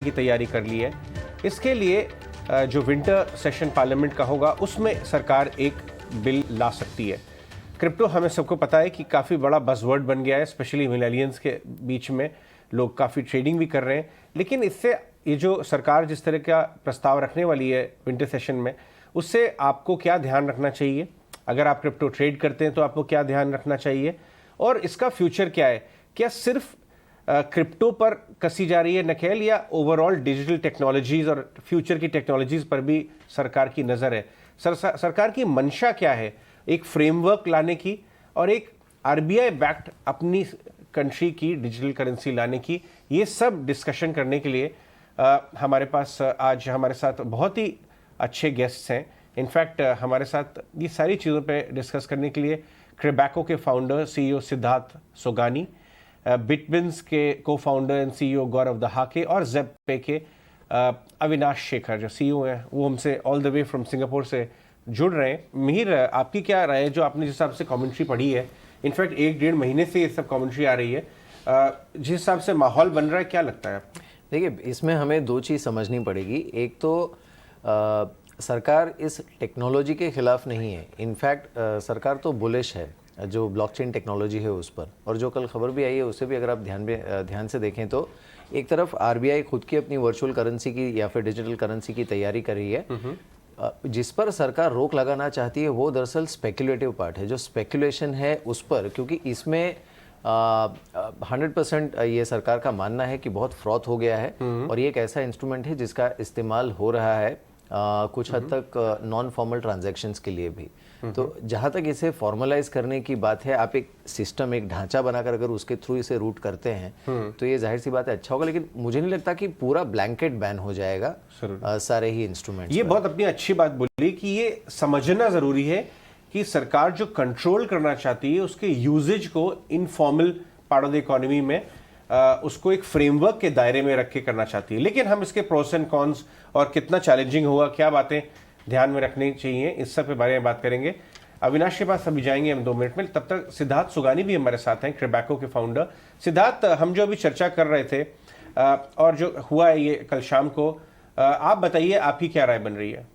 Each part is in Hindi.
की तैयारी कर ली है। इसके लिए जो विंटर सेशन पार्लियामेंट का होगा उसमें सरकार एक बिल ला सकती है। क्रिप्टो हमें सबको पता है कि काफ़ी बड़ा बज़वर्ड बन गया है, स्पेशली मिलेनियंस के बीच में लोग काफ़ी ट्रेडिंग भी कर रहे हैं। लेकिन इससे ये जो सरकार जिस तरह का प्रस्ताव रखने वाली है विंटर सेशन में, उससे आपको क्या ध्यान रखना चाहिए? अगर आप क्रिप्टो ट्रेड करते हैं तो आपको क्या ध्यान रखना चाहिए और इसका फ्यूचर क्या है? क्या सिर्फ क्रिप्टो पर कसी जा रही है नकेल या ओवरऑल डिजिटल टेक्नोलॉजीज और फ्यूचर की टेक्नोलॉजीज पर भी सरकार की नज़र है? सरकार की मंशा क्या है? एक फ्रेमवर्क लाने की और एक आरबीआई बैक्ड अपनी कंट्री की डिजिटल करेंसी लाने की, ये सब डिस्कशन करने के लिए हमारे पास आज हमारे साथ बहुत ही अच्छे गेस्ट्स हैं। इनफैक्ट हमारे साथ ये सारी चीज़ों पे डिस्कस करने के लिए क्रिबैको के फाउंडर सीईओ सिद्धार्थ सोगानी, बिटबिन्स के को फाउंडर एंड सीईओ गौरव दहाके और ज़ेपपे के अविनाश शेखर जो सीईओ हैं, वो हमसे all the way from Singapore से जुड़ रहे हैं। मिहिर, आपकी क्या राय है जो आपने जिस हिसाब से कमेंट्री पढ़ी है? इनफैक्ट 1-1.5 महीने से ये सब कमेंट्री आ रही है, जिस हिसाब से माहौल बन रहा है, क्या लगता है आपको? देखिए, इसमें हमें दो चीज़ समझनी पड़ेगी। एक तो सरकार इस टेक्नोलॉजी के खिलाफ नहीं है। इनफैक्ट सरकार तो बुलिश है जो ब्लॉकचेन टेक्नोलॉजी है उस पर, और जो कल खबर भी आई है उससे भी अगर आप ध्यान से देखें तो एक तरफ आरबीआई खुद की अपनी वर्चुअल करेंसी की या फिर डिजिटल करेंसी की तैयारी कर रही है। जिस पर सरकार रोक लगाना चाहती है वो दरअसल स्पेक्युलेटिव पार्ट है, जो स्पेक्युलेशन है उस पर, क्योंकि इसमें 100% ये सरकार का मानना है कि बहुत फ्रॉड हो गया है और ये एक ऐसा इंस्ट्रूमेंट है जिसका इस्तेमाल हो रहा है कुछ हद तक नॉन फॉर्मल ट्रांजैक्शंस के लिए भी। तो जहाँ तक इसे फॉर्मलाइज करने की बात है, आप एक सिस्टम, एक ढांचा बनाकर अगर उसके थ्रू इसे रूट करते हैं तो ये जाहिर सी बात है अच्छा होगा। लेकिन मुझे नहीं लगता कि पूरा ब्लैंकेट बैन हो जाएगा सारे ही इंस्ट्रूमेंट। ये बहुत अपनी अच्छी बात बोली कि ये समझना जरूरी है कि सरकार जो कंट्रोल करना चाहती है उसके यूजेज को informal part of the economy में उसको एक फ्रेमवर्क के दायरे में रख के करना चाहती है। लेकिन हम इसके प्रोस एंड कॉन्स और कितना चैलेंजिंग होगा, क्या बातें ध्यान में रखनी चाहिए, इस सब के बारे में बात करेंगे। अविनाश के पास अभी जाएंगे हम 2 मिनट में। तब तक सिद्धार्थ सुगानी भी हमारे साथ हैं, क्रिबैको के फाउंडर। सिद्धार्थ, हम जो अभी चर्चा कर रहे थे और जो हुआ है ये कल शाम को, आप बताइए आपकी क्या राय बन रही है?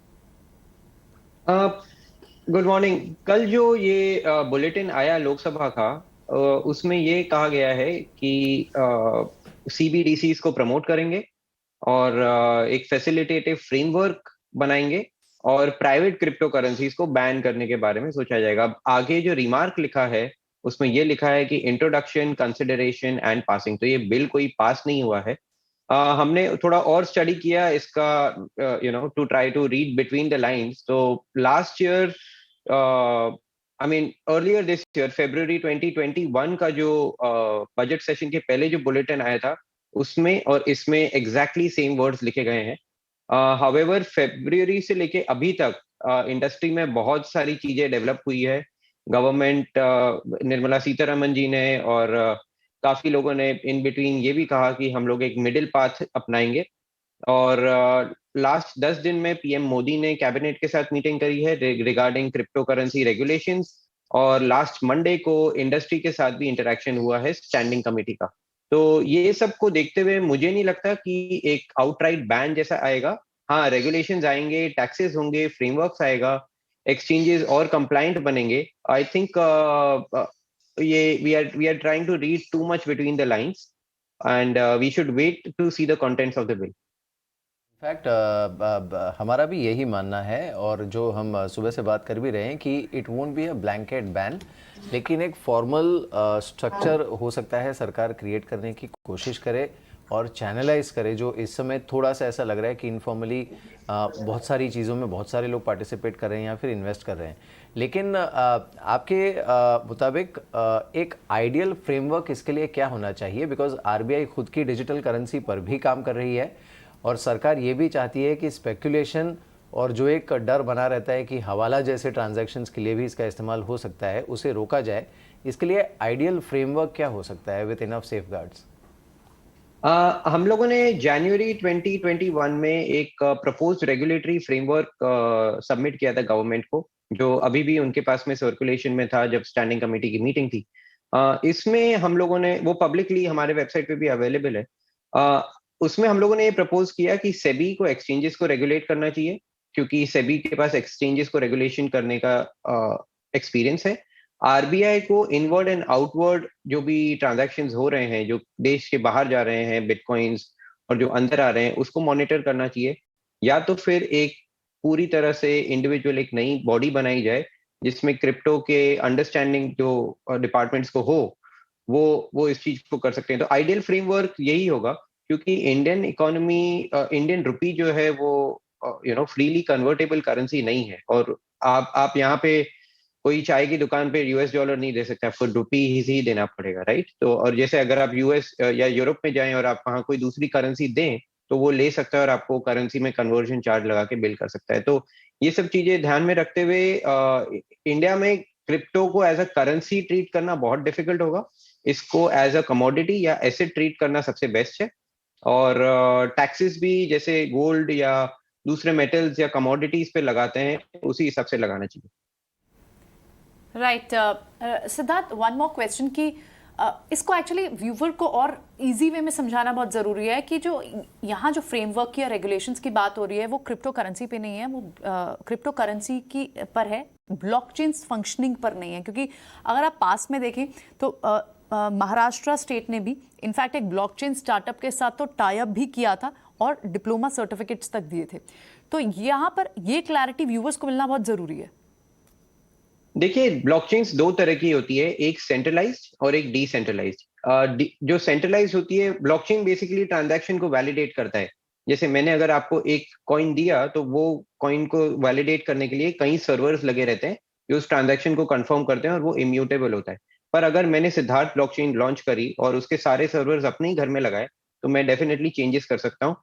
Good morning. कल जो ये बुलेटिन आया लोकसभा का, उसमें ये कहा गया है कि सीबीडीसीज को प्रमोट करेंगे और एक फैसिलिटेटिव फ्रेमवर्क बनाएंगे और प्राइवेट क्रिप्टो करेंसीज को बैन करने के बारे में सोचा जाएगा। अब आगे जो रिमार्क लिखा है उसमें ये लिखा है कि इंट्रोडक्शन, कंसिडरेशन एंड पासिंग। तो ये बिल कोई पास नहीं हुआ है। हमने थोड़ा और स्टडी किया इसका, to try to read between the lines. तो last year, I mean earlier this year, February 2021 का जो बजट सेशन के पहले जो बुलेटिन आया था उसमें और इसमें एग्जैक्टली सेम वर्ड्स लिखे गए हैं। हाउएवर फेब्रुअरी से लेके अभी तक इंडस्ट्री में बहुत सारी चीजें डेवलप हुई है। गवर्नमेंट, निर्मला सीतारमन जी ने और काफी लोगों ने इन बिटवीन ये भी कहा कि हम लोग एक मिडिल पाथ अपनाएंगे। और लास्ट 10 दिन में पीएम मोदी ने कैबिनेट के साथ मीटिंग करी है रिगार्डिंग क्रिप्टो करेंसी रेगुलेशंस, और लास्ट मंडे को इंडस्ट्री के साथ भी इंटरेक्शन हुआ है स्टैंडिंग कमेटी का। तो ये सब को देखते हुए मुझे नहीं लगता कि एक आउटराइट बैन जैसा आएगा। हाँ, रेगुलेशंस आएंगे, टैक्सेस होंगे, फ्रेमवर्क्स आएगा, एक्सचेंजेस और कंप्लाइंट बनेंगे। आई थिंक ये we are trying to read too much between the lines and we should wait to see the contents of the bill. In fact हमारा भी यही मानना है, और जो हम सुबह से बात कर भी रहे हैं कि it won't be a blanket ban, लेकिन एक फॉर्मल स्ट्रक्चर हो सकता है सरकार क्रिएट करने की कोशिश करे और चैनलाइज करे, जो इस समय थोड़ा सा ऐसा लग रहा है कि इनफॉर्मली बहुत सारी चीज़ों में बहुत सारे लोग पार्टिसिपेट कर रहे हैं या फिर इन्वेस्ट कर रहे हैं। लेकिन आपके मुताबिक एक आइडियल फ्रेमवर्क इसके लिए क्या होना चाहिए? बिकॉज आरबीआई खुद की डिजिटल करेंसी पर भी काम कर रही है और सरकार ये भी चाहती है कि स्पेक्युलेशन और जो एक डर बना रहता है कि हवाला जैसे ट्रांजैक्शंस के लिए भी इसका इस्तेमाल हो सकता है, उसे रोका जाए। इसके लिए आइडियल फ्रेमवर्क क्या हो सकता है विद इनफ सेफगार्ड्स? हम लोगों ने जनवरी 2021 में एक प्रपोज्ड रेगुलेटरी फ्रेमवर्क सबमिट किया था गवर्नमेंट को, जो अभी भी उनके पास में सर्कुलेशन में था जब स्टैंडिंग कमेटी की मीटिंग थी। इसमें हम लोगों ने, वो पब्लिकली हमारे वेबसाइट पे भी अवेलेबल है, उसमें हम लोगों ने ये प्रपोज किया कि सेबी को एक्सचेंजेस को रेगुलेट करना चाहिए, क्योंकि सेबी के पास एक्सचेंजेस को रेगुलेशन करने का एक्सपीरियंस है। आरबीआई को इनवर्ड एंड आउटवर्ड जो भी ट्रांजैक्शंस हो रहे हैं, जो देश के बाहर जा रहे हैं बिटकॉइंस और जो अंदर आ रहे हैं, उसको मॉनिटर करना चाहिए। या तो फिर एक पूरी तरह से इंडिविजुअल एक नई बॉडी बनाई जाए जिसमें क्रिप्टो के अंडरस्टैंडिंग जो डिपार्टमेंट्स को हो, वो इस चीज को कर सकते हैं। तो आइडियल फ्रेमवर्क यही होगा, क्योंकि इंडियन इकोनॉमी, इंडियन रुपी जो है वो फ्रीली कन्वर्टेबल करेंसी नहीं है। और आप यहाँ पे कोई चाय की दुकान पे यूएस डॉलर नहीं दे सकते, आपको रुपी ही देना पड़ेगा, राइट? तो और जैसे अगर आप यूएस या यूरोप में जाएं और आप वहाँ कोई दूसरी करेंसी दें तो वो ले सकता है और आपको करेंसी में कन्वर्जन चार्ज लगा के बिल कर सकता है। तो ये सब चीजें ध्यान में रखते हुए इंडिया में क्रिप्टो को एज अ करेंसी ट्रीट करना बहुत डिफिकल्ट होगा। इसको एज अ कमोडिटी या एसेट ट्रीट करना सबसे बेस्ट है। और टैक्सेस भी जैसे गोल्ड या दूसरे मेटल्स या कमोडिटीज पे लगाते हैं, उसी हिसाब से लगाना चाहिए। Right Siddharth, one more question कि इसको एक्चुअली व्यूवर को और इजी वे में समझाना बहुत ज़रूरी है कि जो यहाँ जो फ्रेमवर्क या रेगुलेशंस की बात हो रही है वो क्रिप्टो करेंसी पे नहीं है, वो क्रिप्टो करेंसी की पर है, ब्लॉकचेन्स फंक्शनिंग पर नहीं है। क्योंकि अगर आप पास में देखें तो महाराष्ट्र स्टेट ने भी इनफैक्ट एक ब्लॉकचेन स्टार्टअप के साथ तो टाई अप भी किया था और डिप्लोमा सर्टिफिकेट्स तक दिए थे। तो यहाँ पर ये क्लैरिटी व्यूवर्स को मिलना बहुत ज़रूरी है। देखिए, ब्लॉकचेन्स दो तरह की होती है, एक सेंट्रलाइज्ड और एक डिसेंट्रलाइज्ड। जो सेंट्रलाइज्ड होती है, ब्लॉकचेन बेसिकली ट्रांजैक्शन को वैलिडेट करता है। जैसे मैंने अगर आपको एक कॉइन दिया तो वो कॉइन को वैलिडेट करने के लिए कई सर्वर्स लगे रहते हैं जो उस ट्रांजैक्शन को कंफर्म करते हैं और वो इम्यूटेबल होता है। पर अगर मैंने सिद्धार्थ ब्लॉकचेन लॉन्च करी और उसके सारे सर्वर्स अपने ही घर में लगाए तो मैं डेफिनेटली चेंजेस कर सकता हूँ,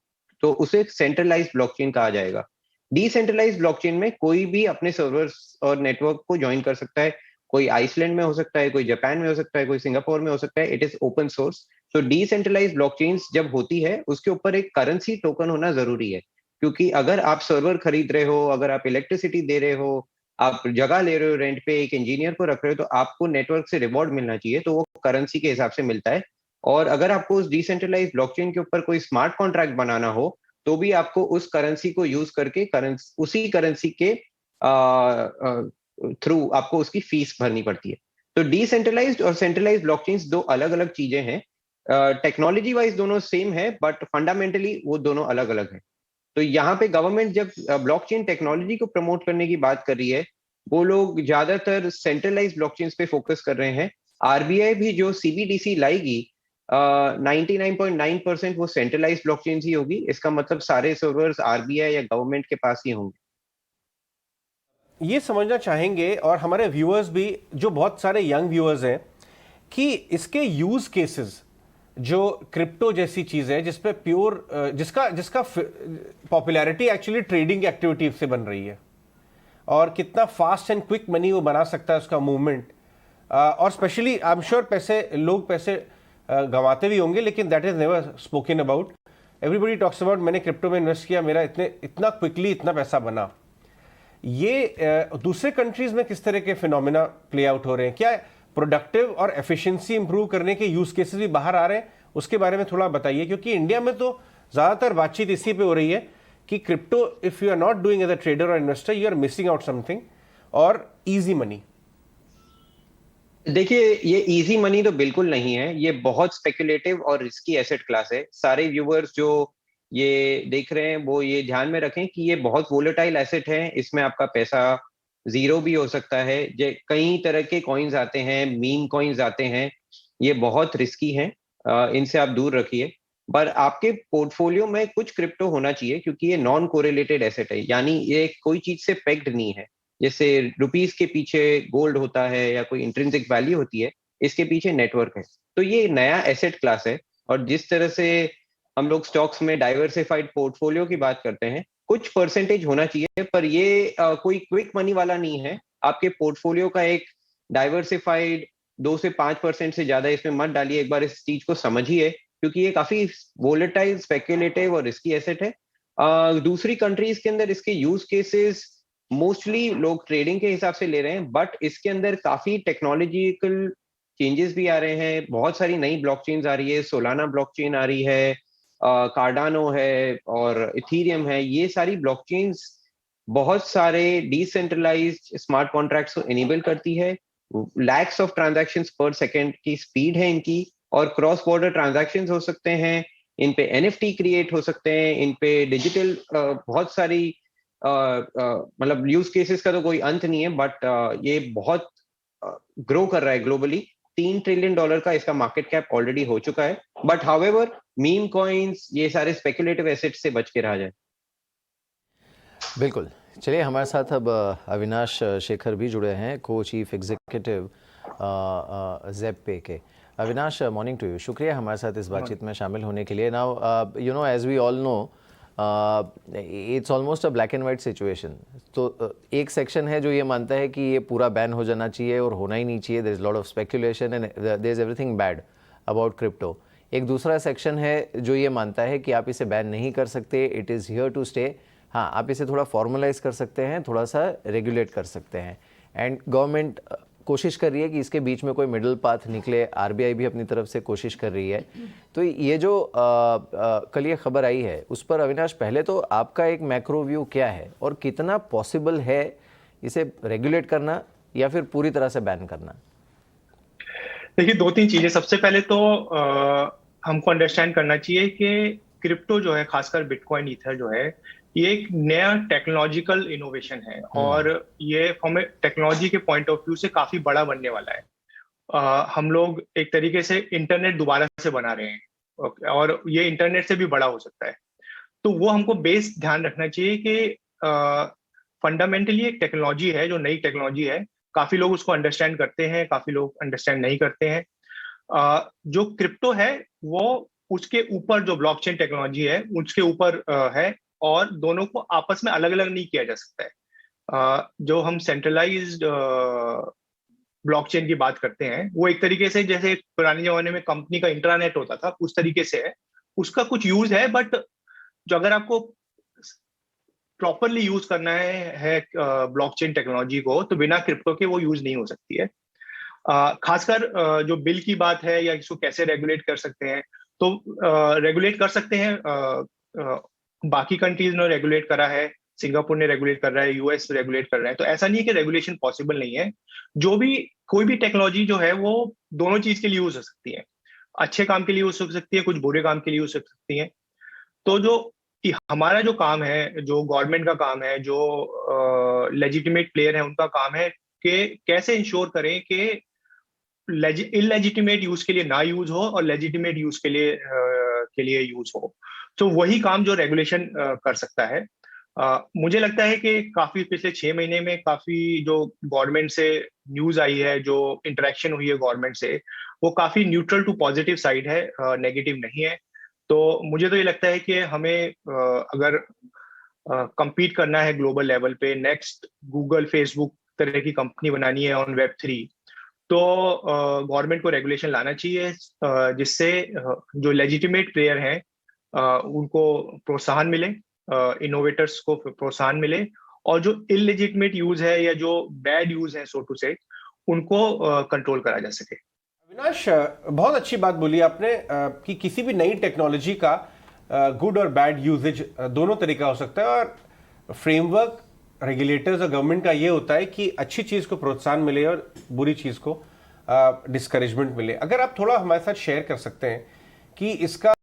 तो उसे सेंट्रलाइज्ड ब्लॉकचेन कहा जाएगा। डिसेंट्रलाइज्ड ब्लॉकचेन में कोई भी अपने सर्वर्स और नेटवर्क को ज्वाइन कर सकता है। कोई आइसलैंड में हो सकता है, कोई जापान में हो सकता है, कोई सिंगापुर में हो सकता है। It is open source. तो डिसेंट्रलाइज्ड ब्लॉकचेन्स जब होती है उसके ऊपर एक करेंसी टोकन होना जरूरी है, क्योंकि अगर आप सर्वर खरीद रहे हो, अगर आप इलेक्ट्रिसिटी दे रहे हो, आप जगह ले रहे हो रेंट पे, एक इंजीनियर को रख रहे हो, तो आपको नेटवर्क से रिवॉर्ड मिलना चाहिए, तो वो करेंसी के हिसाब से मिलता है। और अगर आपको उस डिसेंट्रलाइज्ड ब्लॉकचेन के ऊपर कोई स्मार्ट कॉन्ट्रैक्ट बनाना हो तो भी आपको उस करेंसी को यूज करके उसी करेंसी के थ्रू आपको उसकी फीस भरनी पड़ती है। तो डिसेंट्रलाइज्ड और सेंट्रलाइज्ड ब्लॉकचेन्स दो अलग अलग चीजें हैं। टेक्नोलॉजी वाइज दोनों सेम है, बट फंडामेंटली वो दोनों अलग अलग है। तो यहाँ पे गवर्नमेंट जब ब्लॉकचेन टेक्नोलॉजी को प्रमोट करने की बात कर रही है, वो लोग ज्यादातर सेंट्रलाइज्ड ब्लॉकचेन्स पे फोकस कर रहे हैं। आरबीआई भी जो सीबीडीसी लाएगी, 99.9% वो सेंट्रलाइज्ड ब्लॉकचेन्स ही होगी। इसका मतलब सारे सर्वर्स आरबीआई या गवर्नमेंट के पास ही होंगे। ये समझना चाहेंगे और हमारे व्यूअर्स भी, जो बहुत सारे यंग व्यूअर्स हैं, कि इसके यूज केसेस जो क्रिप्टो जैसी चीज है जिसपे प्योर जिसका पॉपुलैरिटी एक्चुअली ट्रेडिंग एक्टिविटी से बन रही है और कितना फास्ट एंड क्विक मनी वो बना सकता है, उसका मूवमेंट, और स्पेशली आई एम श्योर लोग पैसे गंवाते भी होंगे, लेकिन that is never spoken about. Everybody talks about मैंने क्रिप्टो में इन्वेस्ट किया, मेरा इतना क्विकली इतना पैसा बना। ये दूसरे कंट्रीज में किस तरह के फिनोमिना प्ले आउट हो रहे हैं? क्या प्रोडक्टिव और एफिशिएंसी इंप्रूव करने के यूज केसेस भी बाहर आ रहे हैं? उसके बारे में थोड़ा बताइए, क्योंकि इंडिया में तो ज्यादातर बातचीत इसी पे हो रही है कि crypto, if you are not doing as a trader और investor, you are missing out something, और इजी मनी। देखिए, ये इजी मनी तो बिल्कुल नहीं है, ये बहुत स्पेकुलेटिव और रिस्की एसेट क्लास है। सारे व्यूवर्स जो ये देख रहे हैं वो ये ध्यान में रखें कि ये बहुत वोलेटाइल एसेट है। इसमें आपका पैसा जीरो भी हो सकता है। कई तरह के कॉइन्स आते हैं, मीम कॉइन्स आते हैं, ये बहुत रिस्की हैं, इनसे आप दूर रखिए। पर आपके पोर्टफोलियो में कुछ क्रिप्टो होना चाहिए, क्योंकि ये नॉन कोरिलेटेड एसेट है, यानी ये कोई चीज से पेग्ड नहीं है। जैसे रुपीस के पीछे गोल्ड होता है या कोई इंट्रिंसिक वैल्यू होती है, इसके पीछे नेटवर्क है। तो ये नया एसेट क्लास है, और जिस तरह से हम लोग स्टॉक्स में डाइवर्सिफाइड पोर्टफोलियो की बात करते हैं, कुछ परसेंटेज होना चाहिए, पर ये कोई क्विक मनी वाला नहीं है। आपके पोर्टफोलियो का एक डाइवर्सिफाइड 2 से 5% से ज्यादा इसमें मत डालिए। एक बार इस चीज को समझिए, क्योंकि ये काफी वोलेटाइल, स्पेक्युलेटिव और रिस्की एसेट है। दूसरी कंट्रीज के अंदर इसके यूज केसेस मोस्टली लोग ट्रेडिंग के हिसाब से ले रहे हैं, बट इसके अंदर काफी टेक्नोलॉजिकल चेंजेस भी आ रहे हैं। बहुत सारी नई ब्लॉकचेन्स आ रही है, सोलाना ब्लॉकचेन आ रही है, कार्डानो है और इथीरियम है, ये सारी ब्लॉकचेन्स बहुत सारे डिसेंट्रलाइज्ड स्मार्ट कॉन्ट्रैक्ट्स को इनेबल करती है। लैक्स ऑफ ट्रांजैक्शंस पर सेकंड की स्पीड है इनकी, और क्रॉस बॉर्डर ट्रांजैक्शंस हो सकते हैं, इन पे एनएफटी क्रिएट हो सकते हैं, इन पे डिजिटल बहुत सारी मतलब यूज केसेस का तो कोई अंत नहीं है, बट ये बहुत ग्रो कर रहा है ग्लोबली। $3 ट्रिलियन का इसका मार्केट कैप ऑलरेडी हो चुका है। बट हाउएवर मीम कॉइन्स, ये सारे स्पेकुलेटिव एसेट्स से बच के रहा जाए। बिल्कुल। चलिए, हमारे साथ अब अविनाश शेखर भी जुड़े हैं, को चीफ एग्जीक्यूटिव ज़ेप-पे के। Avinash, morning to you. शुक्रिया हमारे साथ इस बातचीत में शामिल होने के लिए। Now you know, as we all know, it's almost a black and white situation. तो एक सेक्शन है जो ये मानता है कि ये पूरा बैन हो जाना चाहिए और होना ही नहीं चाहिए, there is lot of speculation and there is everything bad about crypto. एक दूसरा सेक्शन है जो ये मानता है कि आप इसे बैन नहीं कर सकते, it is here to stay. हाँ, आप इसे थोड़ा फॉर्मलाइज कर सकते हैं, थोड़ा सा रेगुलेट कर सकते हैं, एंड गवर्नमेंट कोशिश कर रही है कि इसके बीच में कोई मिडल पाथ निकले। आरबीआई भी अपनी तरफ से कोशिश कर रही है। तो ये जो कल ये खबर आई है, उस पर अविनाश, पहले तो आपका एक मैक्रो व्यू क्या है और कितना पॉसिबल है इसे रेगुलेट करना या फिर पूरी तरह से बैन करना? देखिए, 2-3 चीजें। सबसे पहले तो हमको अंडरस्टैंड करना चाहिए कि क्रिप्टो जो है, खासकर बिटकॉइन, ईथर जो है, ये एक नया टेक्नोलॉजिकल इनोवेशन है और ये फ्रॉम टेक्नोलॉजी के पॉइंट ऑफ व्यू से काफी बड़ा बनने वाला है। हम लोग एक तरीके से इंटरनेट दोबारा से बना रहे हैं और ये इंटरनेट से भी बड़ा हो सकता है। तो वो हमको बेस ध्यान रखना चाहिए कि फंडामेंटली एक टेक्नोलॉजी है जो नई टेक्नोलॉजी है। काफी लोग उसको अंडरस्टैंड करते हैं, काफी लोग अंडरस्टैंड नहीं करते हैं। जो क्रिप्टो है वो उसके ऊपर जो ब्लॉकचेन टेक्नोलॉजी है उसके ऊपर है, और दोनों को आपस में अलग अलग नहीं किया जा सकता है। जो हम सेंट्रलाइज्ड ब्लॉकचेन की बात करते हैं, वो एक तरीके से जैसे पुराने जमाने में कंपनी का इंट्रानेट होता था, उस तरीके से है। उसका कुछ यूज है, बट जो अगर आपको प्रॉपरली यूज करना है ब्लॉकचेन टेक्नोलॉजी को, तो बिना क्रिप्टो के वो यूज नहीं हो सकती है। खासकर जो बिल की बात है या इसको कैसे रेगुलेट कर सकते हैं, तो रेगुलेट कर सकते हैं। बाकी कंट्रीज ने रेगुलेट करा है, सिंगापुर ने रेगुलेट कर रहा है, यूएस रेगुलेट कर रहा है। तो ऐसा नहीं है कि रेगुलेशन पॉसिबल नहीं है। जो भी कोई भी टेक्नोलॉजी जो है वो दोनों चीज के लिए यूज हो सकती है। अच्छे काम के लिए यूज हो सकती है, कुछ बुरे काम के लिए यूज हो सकती है। तो जो हमारा जो काम है, जो गवर्नमेंट का काम है, जो लेजिटिमेट प्लेयर है उनका काम है कि कैसे इंश्योर करें कि इलेजिटिमेट यूज के लिए ना यूज हो और लेजिटिमेट यूज के लिए यूज हो। तो वही काम जो रेगुलेशन कर सकता है। मुझे लगता है कि काफी पिछले 6 महीने में काफी जो गवर्नमेंट से न्यूज आई है, जो इंटरेक्शन हुई है गवर्नमेंट से, वो काफी न्यूट्रल टू पॉजिटिव साइड है, नेगेटिव नहीं है। तो मुझे तो ये लगता है कि हमें अगर compete करना है ग्लोबल लेवल पे, नेक्स्ट गूगल फेसबुक तरह की कंपनी बनानी है ऑन Web3, तो गवर्नमेंट को रेगुलेशन लाना चाहिए जिससे जो लेजिटिमेट प्लेयर हैं उनको प्रोत्साहन मिले, इनोवेटर्स को प्रोत्साहन मिले, और जो इलेजिटिमेट यूज है या जो बैड यूज है, सो टू से, उनको कंट्रोल करा जा सके। अविनाश, बहुत अच्छी बात बोली आपने कि किसी भी नई टेक्नोलॉजी का गुड और बैड यूजेज दोनों तरीका हो सकता है, और फ्रेमवर्क रेगुलेटर्स और गवर्नमेंट का ये होता है कि अच्छी चीज़ को प्रोत्साहन मिले और बुरी चीज़ को डिस्करेजमेंट मिले। अगर आप थोड़ा हमारे साथ शेयर कर सकते हैं कि इसका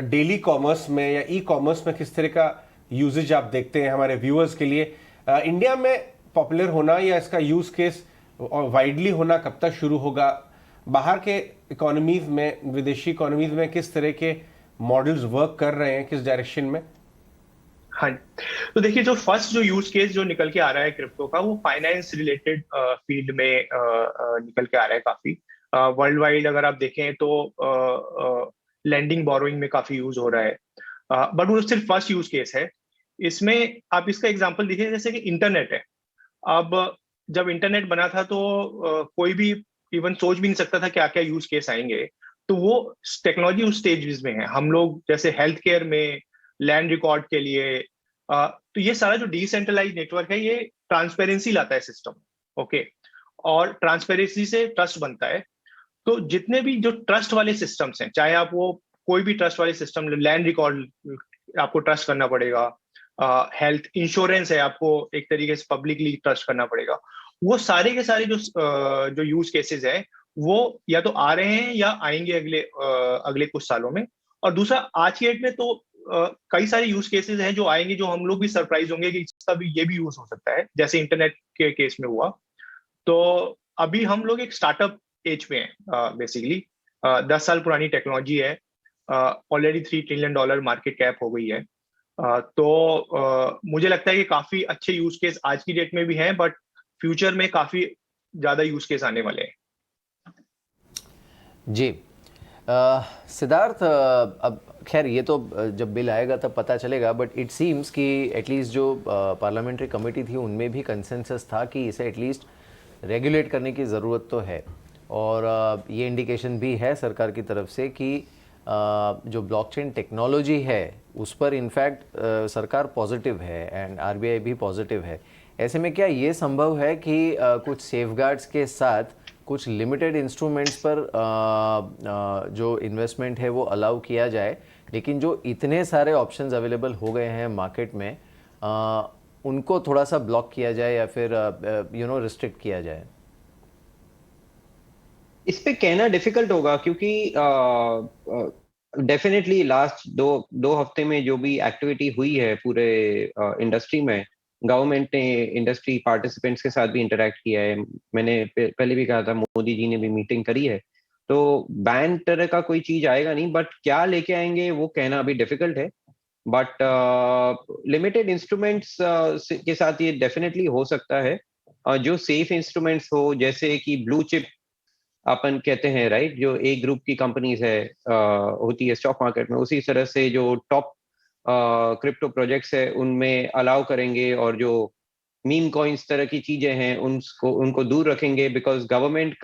डेली कॉमर्स में या ई कॉमर्स में किस तरह का यूजेज आप देखते हैं हमारे व्यूअर्स के लिए। इंडिया में पॉपुलर होना या इसका यूज केस और वाइडली होना कब तक शुरू होगा? बाहर के इकोनॉमीज में, विदेशी इकोनॉमीज में किस तरह के मॉडल्स वर्क कर रहे हैं, किस डायरेक्शन में? हाँ, तो देखिए, जो फर्स्ट जो यूज केस जो निकल के आ रहा है क्रिप्टो का, वो फाइनेंस रिलेटेड फील्ड में निकल के आ रहा है काफी। वर्ल्ड वाइड अगर आप देखें तो लैंडिंग बोरोइंग में काफी यूज हो रहा है, बट वो सिर्फ फर्स्ट यूज केस है। इसमें आप इसका एग्जांपल देखिए, जैसे कि इंटरनेट है। अब जब इंटरनेट बना था तो कोई भी इवन सोच भी नहीं सकता था क्या क्या यूज केस आएंगे। तो वो टेक्नोलॉजी उस स्टेज में है। हम लोग जैसे हेल्थ केयर में, लैंड रिकॉर्ड के लिए, तो ये सारा जो डिसेंट्रलाइज नेटवर्क है, ये ट्रांसपेरेंसी लाता है सिस्टम, ओके, और ट्रांसपेरेंसी से ट्रस्ट बनता है। तो जितने भी जो ट्रस्ट वाले सिस्टम्स हैं, चाहे आप वो कोई भी ट्रस्ट वाले सिस्टम, लैंड रिकॉर्ड आपको ट्रस्ट करना पड़ेगा, हेल्थ इंश्योरेंस है आपको एक तरीके से पब्लिकली ट्रस्ट करना पड़ेगा। वो सारे के सारे जो यूज केसेस है वो या तो आ रहे हैं या आएंगे अगले कुछ सालों में। और दूसरा, आज की डेट में तो कई सारे यूज केसेस हैं जो आएंगे, जो हम लोग भी सरप्राइज होंगे कि इसका भी ये भी यूज हो सकता है, जैसे इंटरनेट के केस में हुआ। तो अभी हम लोग एक स्टार्टअप एज में हैं बेसिकली। 10 साल पुरानी टेक्नोलॉजी है, ऑलरेडी $3 ट्रिलियन मार्केट कैप हो गई है। तो मुझे लगता है कि काफी अच्छे यूज केस आज की डेट में भी हैं, बट फ्यूचर में काफी ज्यादा यूज केस आने वाले हैं। जी सिद्धार्थ, अब खैर ये तो जब बिल आएगा तब पता चलेगा, बट इट सीम्स कि एटलीस्ट जो पार्लियामेंट्री कमेटी थी उनमें भी कंसेंसस था कि इसे एटलीस्ट रेगुलेट करने की ज़रूरत तो है। और ये इंडिकेशन भी है सरकार की तरफ से कि जो ब्लॉकचेन टेक्नोलॉजी है उस पर इनफैक्ट सरकार पॉजिटिव है एंड आरबीआई भी पॉजिटिव है। ऐसे में क्या ये संभव है कि कुछ सेफगार्ड्स के साथ कुछ लिमिटेड इंस्ट्रूमेंट्स पर जो इन्वेस्टमेंट है वो अलाउ किया जाए, लेकिन जो इतने सारे ऑप्शंस अवेलेबल हो गए हैं मार्केट में उनको थोड़ा सा ब्लॉक किया जाए या फिर रिस्ट्रिक्ट किया जाए? इस पे कहना डिफिकल्ट होगा, क्योंकि डेफिनेटली लास्ट दो हफ्ते में जो भी एक्टिविटी हुई है पूरे इंडस्ट्री में, गवर्नमेंट ने इंडस्ट्री पार्टिसिपेंट्स के साथ भी इंटरेक्ट किया है। मैंने पहले भी कहा था, मोदी जी ने भी मीटिंग करी है। तो बैन तरह का कोई चीज आएगा नहीं, बट क्या लेके आएंगे वो कहना अभी डिफिकल्ट है। बट लिमिटेड इंस्ट्रूमेंट्स के साथ ये डेफिनेटली हो सकता है। जो सेफ इंस्ट्रूमेंट्स हो, जैसे कि ब्लू चिप अपन कहते हैं, राइट, जो एक ग्रुप की कंपनीज है होती है स्टॉक मार्केट में, उसी तरह से जो टॉप क्रिप्टो प्रोजेक्ट्स है उनमें अलाउ करेंगे, और जो मीम कॉइन्स तरह की चीजें हैं उनको दूर रखेंगे। बिकॉज गवर्नमेंट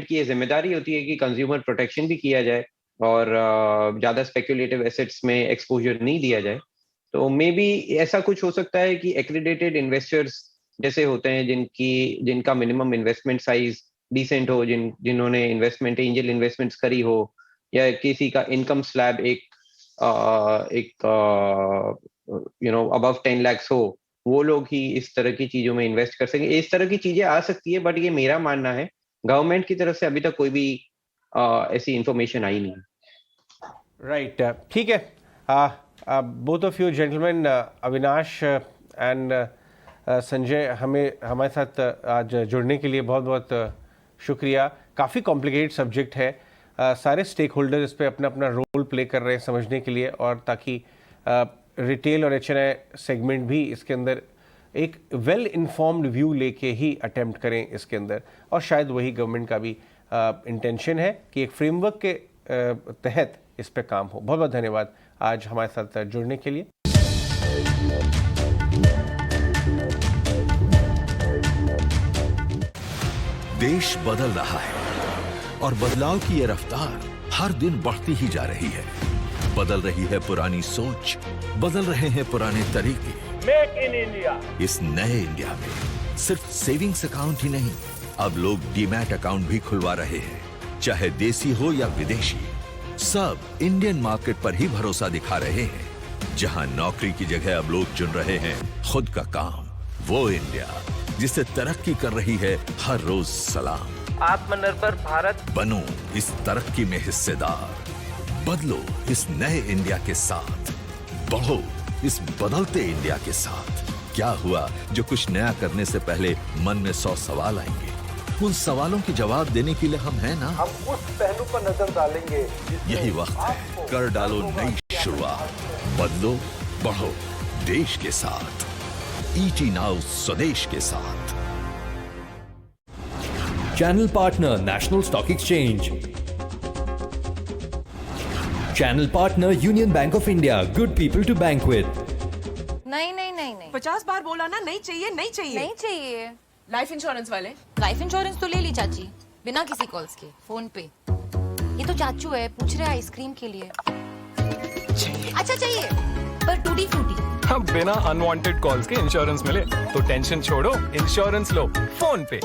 की ये जिम्मेदारी होती है कि कंज्यूमर प्रोटेक्शन भी किया जाए और ज्यादा स्पेक्युलेटिव एसेट्स में एक्सपोजर नहीं दिया जाए। तो मे बी ऐसा कुछ हो सकता है कि एक्रेडिटेड इन्वेस्टर्स जैसे होते हैं जिनका मिनिमम इन्वेस्टमेंट साइज डिसेंट हो, जिन्होंने इन्वेस्टमेंट एंजल इन्वेस्टमेंट्स करी हो, या किसी का इनकम स्लैब एक अबव 10 लाख हो, वो लोग ही इस तरह की चीजों में इन्वेस्ट कर सकेंगे। इस तरह की चीजें आ सकती है, बट ये मेरा मानना है, गवर्नमेंट की तरफ से अभी तक कोई भी ऐसी इंफॉर्मेशन आई नहीं। राइट, ठीक है। Both of you gentleman, Avinash and Sanjay, हमारे साथ आज जुड़ने के लिए बहुत बहुत शुक्रिया। काफ़ी कॉम्प्लिकेटेड सब्जेक्ट है, सारे स्टेक होल्डर इस पे अपना अपना रोल प्ले कर रहे हैं समझने के लिए, और ताकि रिटेल और HNI सेगमेंट भी इसके अंदर एक वेल इन्फॉर्म्ड व्यू लेके ही अटेम्प्ट करें इसके अंदर। और शायद वही गवर्नमेंट का भी इंटेंशन है कि एक फ्रेमवर्क के तहत इस पे काम हो। बहुत बहुत धन्यवाद आज हमारे साथ जुड़ने के लिए। देश बदल रहा है और बदलाव की ये रफ्तार हर दिन बढ़ती ही जा रही है। बदल रही है पुरानी सोच, बदल रहे हैं पुराने तरीके। Make in India. इस नए इंडिया में सिर्फ सेविंग्स अकाउंट ही नहीं, अब लोग डीमैट अकाउंट भी खुलवा रहे हैं, चाहे देसी हो या विदेशी। सब इंडियन मार्केट पर ही भरोसा दिखा रहे हैं, जहां नौकरी की जगह अब लोग चुन रहे हैं खुद का काम। वो इंडिया जिसे तरक्की कर रही है हर रोज सलाम। आत्मनिर्भर भारत बनो इस तरक्की में हिस्सेदार, बदलो इस नए इंडिया के साथ, बढ़ो इस बदलते इंडिया के साथ। क्या हुआ जो कुछ नया करने से पहले मन में 100 सवाल आएंगे, उन सवालों के जवाब देने के लिए हम हैं ना। हम उस पहलू पर नजर डालेंगे। यही वक्त है, कर डालो नई शुरुआत, बदलो बढ़ो देश के साथ। ET Now स्वदेश के साथ। Channel partner National Stock Exchange. Channel partner Union Bank of India. Good people to bank with. नहीं नहीं नहीं नहीं 50 बार बोला ना, नहीं चाहिए नहीं चाहिए नहीं चाहिए। लाइफ इंश्योरेंस वाले लाइफ इंश्योरेंस तो ले ली चाची, बिना किसी कॉल्स के, फोन पे। ये तो चाचू है, पूछ रहे आइसक्रीम के लिए। अच्छा चाहिए, पर टूटी फूटी। अब बिना अनवांटेड कॉल्स के इंश्योरेंस मिले तो टेंशन छोड़ो, इंश्योरेंस लो फोन पे।